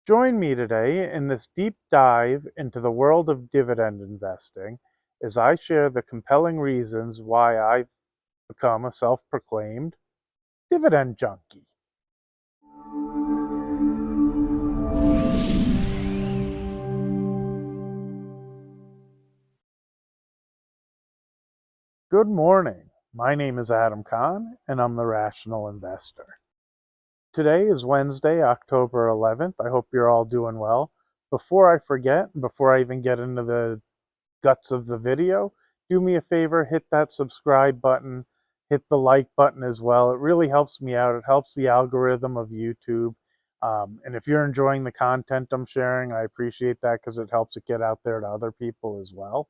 Join me today in this deep dive into the world of dividend investing as I share the compelling reasons why I've become a self-proclaimed dividend junkie. Good morning. My name is Adam Kahn, and I'm the Rational Investor. Today is Wednesday, October 11th. I hope you're all doing well. Before I forget, before I even get into the guts of the video, do me a favor, hit that subscribe button, hit the like button as well. It really helps me out. It helps the algorithm of YouTube. And if you're enjoying the content I'm sharing, I appreciate that because it helps it get out there to other people as well.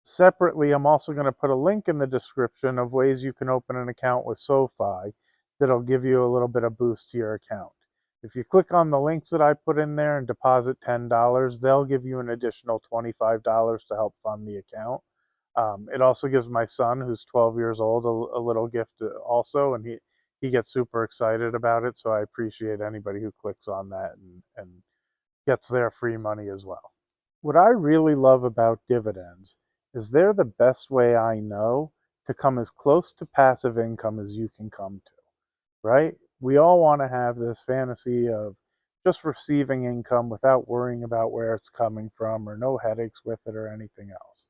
Separately, I'm also going to put a link in the description of ways you can open an account with SoFi that'll give you a little bit of boost to your account. If you click on the links that I put in there and deposit $10, they'll give you an additional $25 to help fund the account. It also gives my son, who's 12 years old, a little gift also, and he gets super excited about it. So I appreciate anybody who clicks on that and gets their free money as well. What I really love about dividends is they're the best way I know to come as close to passive income as you can come to, right? We all want to have this fantasy of just receiving income without worrying about where it's coming from or no headaches with it or anything else.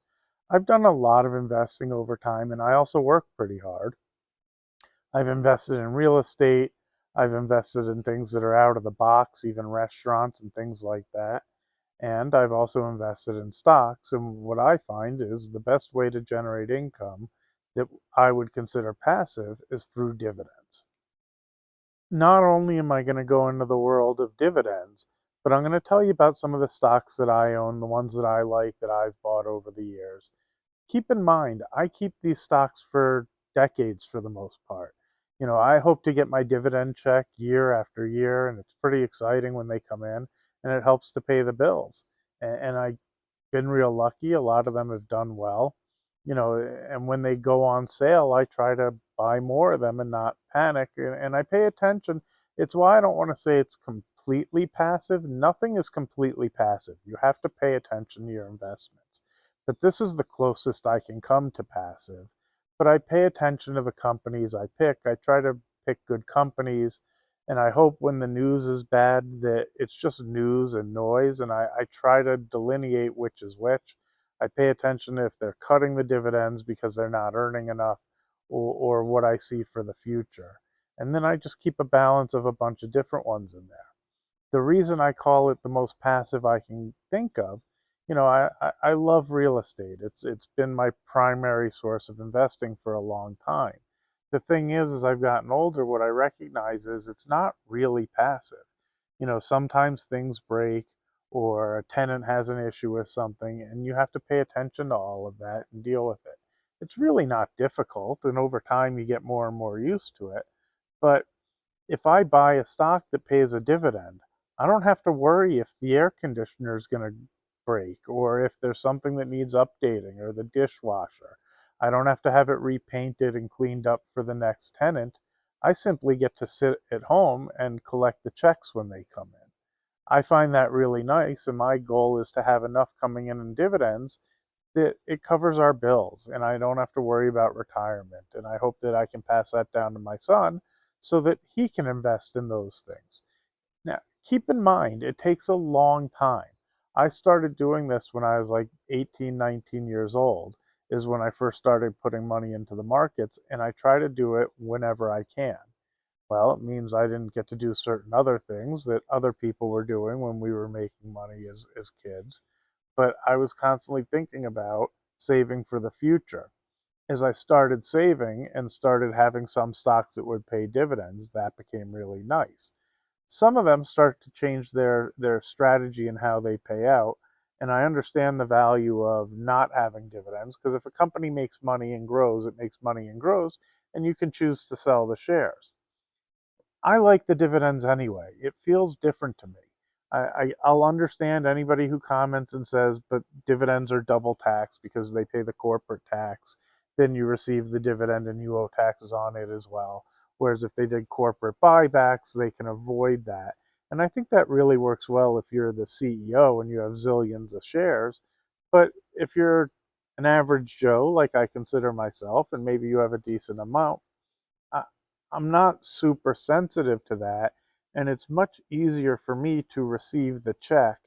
I've done a lot of investing over time and I also work pretty hard. I've invested in real estate. I've invested in things that are out of the box, even restaurants and things like that. And I've also invested in stocks. And what I find is the best way to generate income that I would consider passive is through dividends. Not only am I going to go into the world of dividends, but I'm going to tell you about some of the stocks that I own, the ones that I like that I've bought over the years. Keep in mind, I keep these stocks for decades for the most part. I hope to get my dividend check year after year, and it's pretty exciting when they come in, and it helps to pay the bills. And I've been real lucky. A lot of them have done well. And when they go on sale, I try to buy more of them and not panic. And I pay attention. It's why I don't want to say it's completely passive. Nothing is completely passive. You have to pay attention to your investments. But this is the closest I can come to passive. But I pay attention to the companies I pick. I try to pick good companies. And I hope when the news is bad that it's just news and noise. And I try to delineate which is which. I pay attention if they're cutting the dividends because they're not earning enough or what I see for the future. And then I just keep a balance of a bunch of different ones in there. The reason I call it the most passive I can think of, I love real estate. It's been my primary source of investing for a long time. The thing is, as I've gotten older, what I recognize is it's not really passive. Sometimes things break or a tenant has an issue with something, and you have to pay attention to all of that and deal with it. It's really not difficult, and over time you get more and more used to it. But if I buy a stock that pays a dividend, I don't have to worry if the air conditioner is going to break or if there's something that needs updating or the dishwasher. I don't have to have it repainted and cleaned up for the next tenant. I simply get to sit at home and collect the checks when they come in. I find that really nice, and my goal is to have enough coming in dividends that it covers our bills and I don't have to worry about retirement. And I hope that I can pass that down to my son so that he can invest in those things. Now, keep in mind, it takes a long time. I started doing this when I was like 18, 19 years old, is when I first started putting money into the markets, and I try to do it whenever I can. Well, it means I didn't get to do certain other things that other people were doing when we were making money as kids. But I was constantly thinking about saving for the future. As I started saving and started having some stocks that would pay dividends, that became really nice. Some of them start to change their strategy and how they pay out. And I understand the value of not having dividends because if a company makes money and grows, it makes money and grows, and you can choose to sell the shares. I like the dividends anyway. It feels different to me. I'll understand anybody who comments and says, but dividends are double taxed because they pay the corporate tax. Then you receive the dividend and you owe taxes on it as well. Whereas if they did corporate buybacks, they can avoid that. And I think that really works well if you're the CEO and you have zillions of shares. But if you're an average Joe, like I consider myself, and maybe you have a decent amount, I, I'm not super sensitive to that. And it's much easier for me to receive the check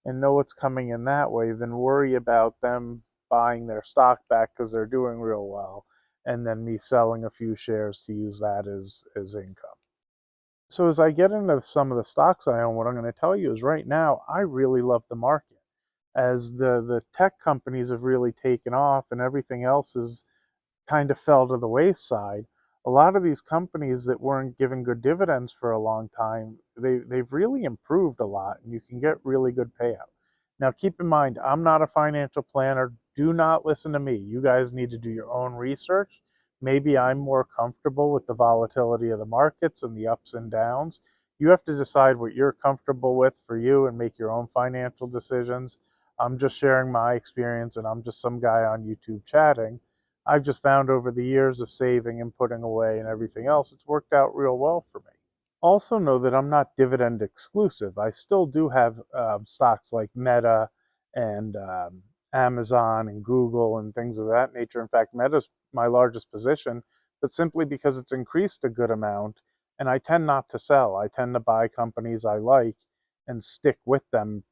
and know what's coming in that way than worry about them buying their stock back because they're doing real well, and then me selling a few shares to use that as income. So as I get into some of the stocks I own, what I'm going to tell you is right now, I really love the market. As the tech companies have really taken off and everything else is kind of fell to the wayside, a lot of these companies that weren't giving good dividends for a long time, they've really improved a lot and you can get really good payout. Now keep in mind, I'm not a financial planner. Do not listen to me. You guys need to do your own research. Maybe I'm more comfortable with the volatility of the markets and the ups and downs. You have to decide what you're comfortable with for you and make your own financial decisions. I'm just sharing my experience and I'm just some guy on YouTube chatting. I've just found over the years of saving and putting away and everything else, it's worked out real well for me. Also know that I'm not dividend exclusive. I still do have stocks like Meta and Amazon and Google and things of that nature. In fact, Meta's my largest position, but simply because it's increased a good amount, and I tend not to sell. I tend to buy companies I like and stick with them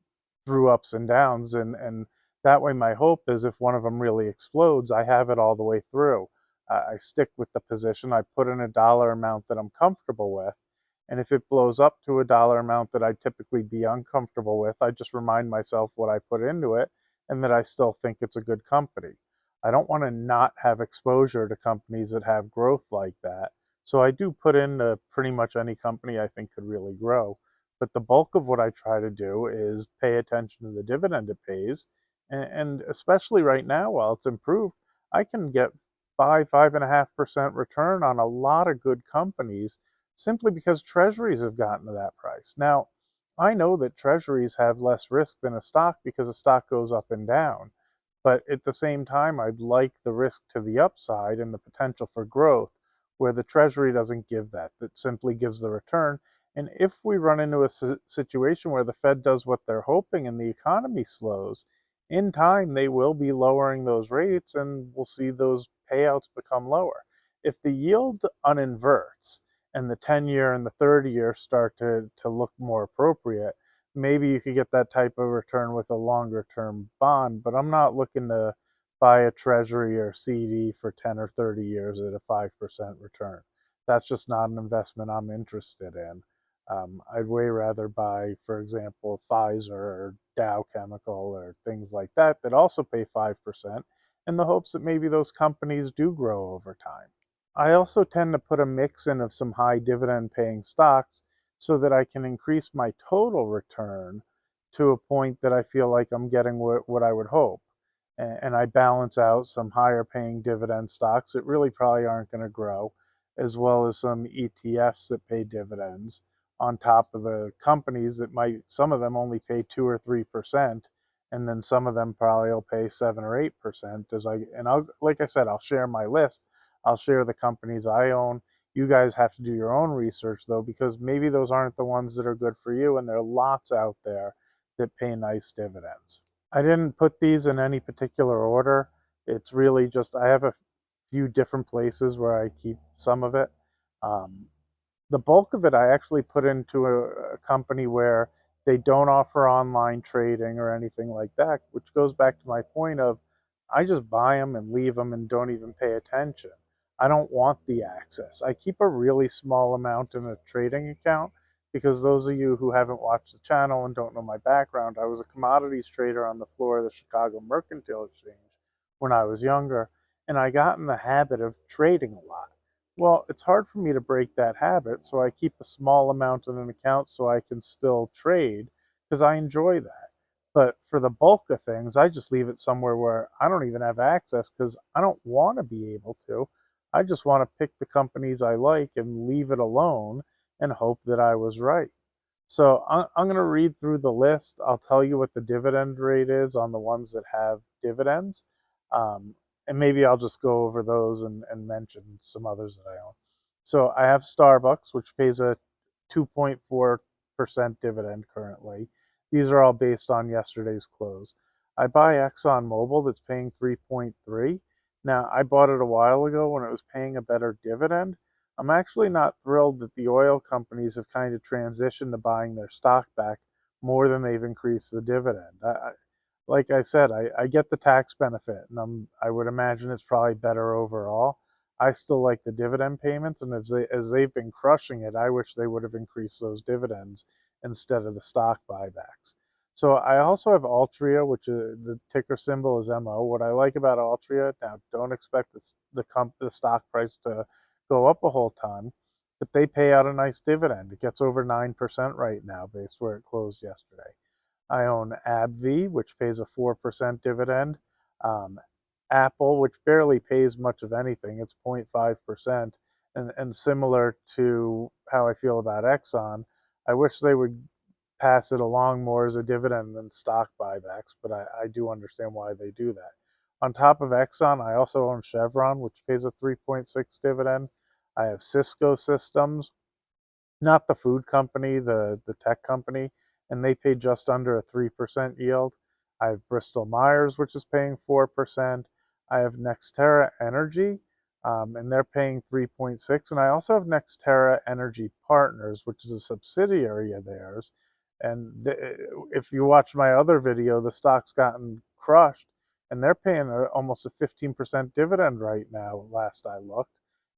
through ups and downs, and that way my hope is if one of them really explodes, I have it all the way through. I stick with the position. I put in a dollar amount that I'm comfortable with, and if it blows up to a dollar amount that I'd typically be uncomfortable with, I just remind myself what I put into it and that I still think it's a good company. I don't want to not have exposure to companies that have growth like that. So I do put into pretty much any company I think could really grow. But the bulk of what I try to do is pay attention to the dividend it pays. And especially right now, while it's improved, I can get 5.5% return on a lot of good companies simply because treasuries have gotten to that price. Now, I know that treasuries have less risk than a stock because a stock goes up and down. But at the same time, I'd like the risk to the upside and the potential for growth where the treasury doesn't give that. That simply gives the return. And if we run into a situation where the Fed does what they're hoping and the economy slows, in time they will be lowering those rates and we'll see those payouts become lower. If the yield uninverts and the 10-year and the 30-year start to look more appropriate, maybe you could get that type of return with a longer term bond. But I'm not looking to buy a treasury or CD for 10 or 30 years at a 5% return. That's just not an investment I'm interested in. I'd way rather buy, for example, Pfizer or Dow Chemical or things like that that also pay 5% in the hopes that maybe those companies do grow over time. I also tend to put a mix in of some high dividend paying stocks so that I can increase my total return to a point that I feel like I'm getting what I would hope. And I balance out some higher paying dividend stocks that really probably aren't going to grow, as well as some ETFs that pay dividends on top of the companies that might, some of them only pay 2 or 3%, and then some of them probably will pay 7 or 8% I'll, like I said, I'll share my list. I'll share the companies I own. You guys have to do your own research though, because maybe those aren't the ones that are good for you, and there are lots out there that pay nice dividends. I didn't put these in any particular order. It's really just I have a few different places where I keep some of it. Um, the bulk of it I actually put into a company where they don't offer online trading or anything like that, which goes back to my point of I just buy them and leave them and don't even pay attention. I don't want the access. I keep a really small amount in a trading account because those of you who haven't watched the channel and don't know my background, I was a commodities trader on the floor of the Chicago Mercantile Exchange when I was younger, and I got in the habit of trading a lot. Well, it's hard for me to break that habit, so I keep a small amount in an account so I can still trade because I enjoy that. But for the bulk of things, I just leave it somewhere where I don't even have access because I don't want to be able to. I just want to pick the companies I like and leave it alone and hope that I was right. So I'm going to read through the list. I'll tell you what the dividend rate is on the ones that have dividends. Um, and maybe I'll just go over those and mention some others that I own. So I have Starbucks, which pays a 2.4 dividend currently. These are all based on yesterday's close. I buy ExxonMobil that's paying 3.3. Now, I bought it a while ago when it was paying a better dividend. I'm actually not thrilled that the oil companies have kind of transitioned to buying their stock back more than they've increased the dividend. Like I said, I get the tax benefit, and I would imagine it's probably better overall. I still like the dividend payments, and as they've been crushing it, I wish they would have increased those dividends instead of the stock buybacks. So I also have Altria, which the ticker symbol is MO. What I like about Altria, now don't expect the stock price to go up a whole ton, but they pay out a nice dividend. It gets over 9% right now based where it closed yesterday. I own AbbVie, which pays a 4% dividend. Um, Apple, which barely pays much of anything, it's 0.5%. And similar to how I feel about Exxon, I wish they would pass it along more as a dividend than stock buybacks, but I do understand why they do that. On top of Exxon, I also own Chevron, which pays a 3.6 dividend. I have Cisco Systems, not the food company, the tech company, and they pay just under a 3% yield. I have Bristol Myers, which is paying 4%. I have Nextera Energy, and they're paying 3.6. And I also have Nextera Energy Partners, which is a subsidiary of theirs. And if you watch my other video, the stock's gotten crushed, and they're paying almost a 15% dividend right now, last I looked.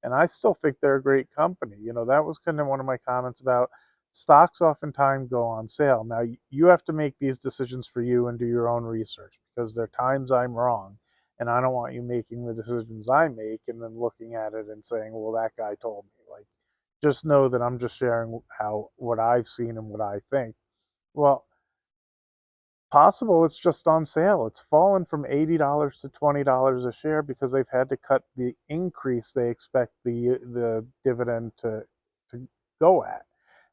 And I still think they're a great company. That was kind of one of my comments about stocks oftentimes go on sale. Now, you have to make these decisions for you and do your own research, because there are times I'm wrong, and I don't want you making the decisions I make and then looking at it and saying, well, that guy told me. Like, just know that I'm just sharing what I've seen and what I think. Well, possible it's just on sale. It's fallen from $80 to $20 a share because they've had to cut the increase they expect the dividend to go at.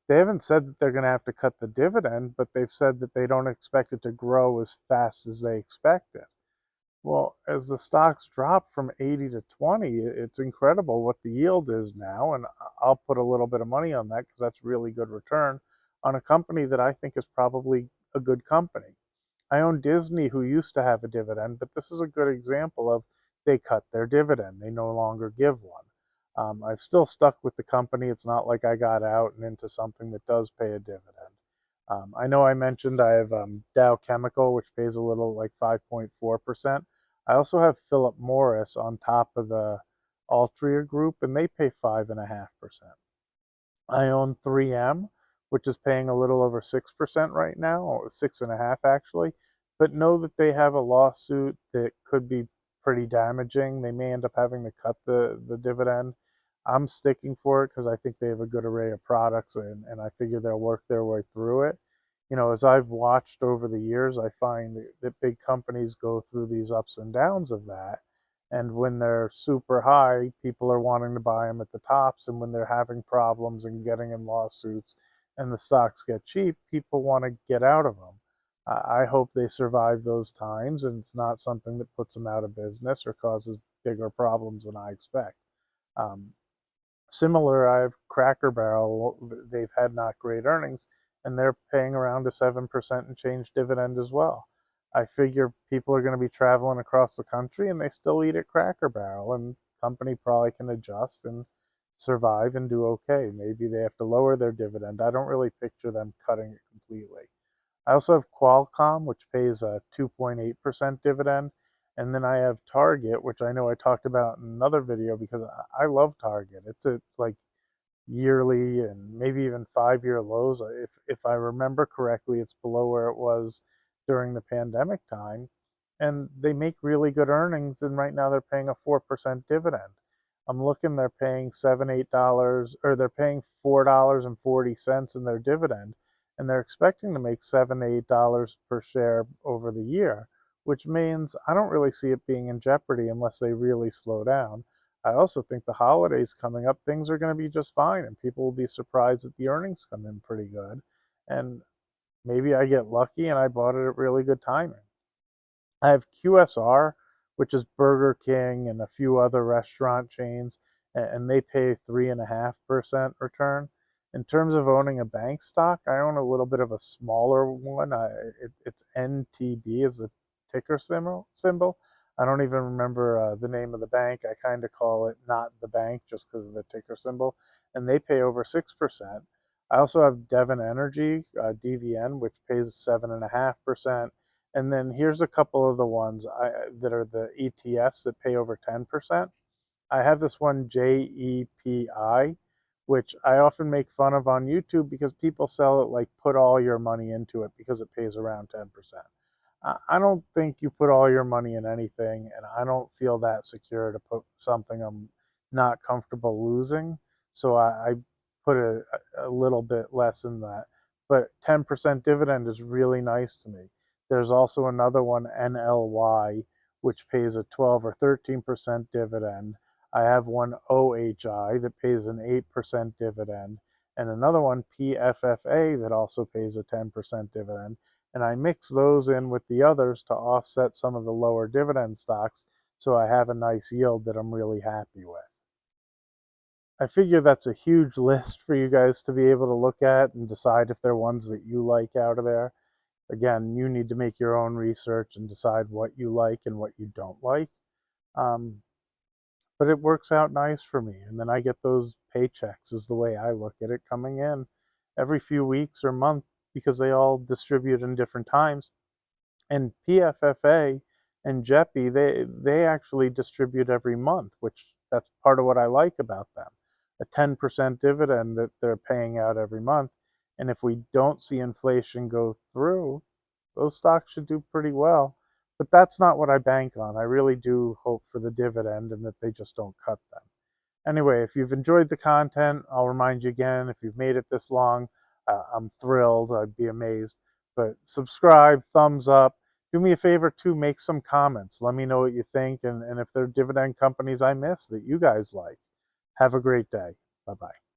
They haven't said that they're going to have to cut the dividend, but they've said that they don't expect it to grow as fast as they expected. Well, as the stocks drop from 80 to 20, it's incredible what the yield is now, and I'll put a little bit of money on that because that's really good return on a company that I think is probably a good company. I own Disney, who used to have a dividend, but this is a good example of they cut their dividend. They no longer give one. I've still stuck with the company. It's not like I got out and into something that does pay a dividend. I know I mentioned I have Dow Chemical, which pays a little, like 5.4%. I also have Philip Morris on top of the Altria group, and they pay 5.5%. I own 3M, which is paying a little over 6% right now, or 6.5 actually. But know that they have a lawsuit that could be pretty damaging. They may end up having to cut the dividend. I'm sticking for it because I think they have a good array of products, and I figure they'll work their way through it. As I've watched over the years, I find that big companies go through these ups and downs of that. And when they're super high, people are wanting to buy them at the tops. And when they're having problems and getting in lawsuits and the stocks get cheap, people want to get out of them. I hope they survive those times and it's not something that puts them out of business or causes bigger problems than I expect. Um, Similar, I have Cracker Barrel. They've had not great earnings, and they're paying around a 7% and change dividend as well. I figure people are going to be traveling across the country and they still eat at Cracker Barrel, and company probably can adjust and survive and do okay. Maybe they have to lower their dividend. I don't really picture them cutting it completely. I also have Qualcomm, which pays a 2.8% dividend. And then I have Target, which I know I talked about in another video because I love Target. It's at like yearly and maybe even 5-year lows. If I remember correctly, it's below where it was during the pandemic time. And they make really good earnings. And right now they're paying a 4% dividend. I'm looking, they're paying $7, $8, or they're paying $4.40 in their dividend, and they're expecting to make $7, $8 per share over the year, which means I don't really see it being in jeopardy unless they really slow down. I also think the holidays coming up, things are going to be just fine, and people will be surprised that the earnings come in pretty good. And maybe I get lucky and I bought it at really good timing. I have QSR, which is Burger King and a few other restaurant chains, and they pay 3.5% return. In terms of owning a bank stock, I own a little bit of a smaller one. It's NTB is the ticker symbol. I don't even remember the name of the bank. I kind of call it not the bank just because of the ticker symbol, and they pay over 6%. I also have Devon Energy, DVN, which pays 7.5%. And then here's a couple of the ones that are the ETFs that pay over 10%. I have this one JEPI, which I often make fun of on YouTube because people sell it like put all your money into it because it pays around 10%. I don't think you put all your money in anything, and I don't feel that secure to put something I'm not comfortable losing. So I put a little bit less in that. But 10% dividend is really nice to me. There's also another one, NLY, which pays a 12 or 13% dividend. I have one OHI that pays an 8% dividend, and another one, PFFA, that also pays a 10% dividend. And I mix those in with the others to offset some of the lower dividend stocks, so I have a nice yield that I'm really happy with. I figure that's a huge list for you guys to be able to look at and decide if they're ones that you like out of there. Again, you need to make your own research and decide what you like and what you don't like. Um, but it works out nice for me. And then I get those paychecks, is the way I look at it, coming in every few weeks or month because they all distribute in different times. And PFFA and JEPI, they actually distribute every month, which that's part of what I like about them. A 10% dividend that they're paying out every month. And if we don't see inflation go through, those stocks should do pretty well. But that's not what I bank on. I really do hope for the dividend and that they just don't cut them. Anyway, if you've enjoyed the content, I'll remind you again, if you've made it this long, I'm thrilled. I'd be amazed. But subscribe, thumbs up. Do me a favor too, make some comments. Let me know what you think and if there are dividend companies I missed that you guys like. Have a great day. Bye-bye.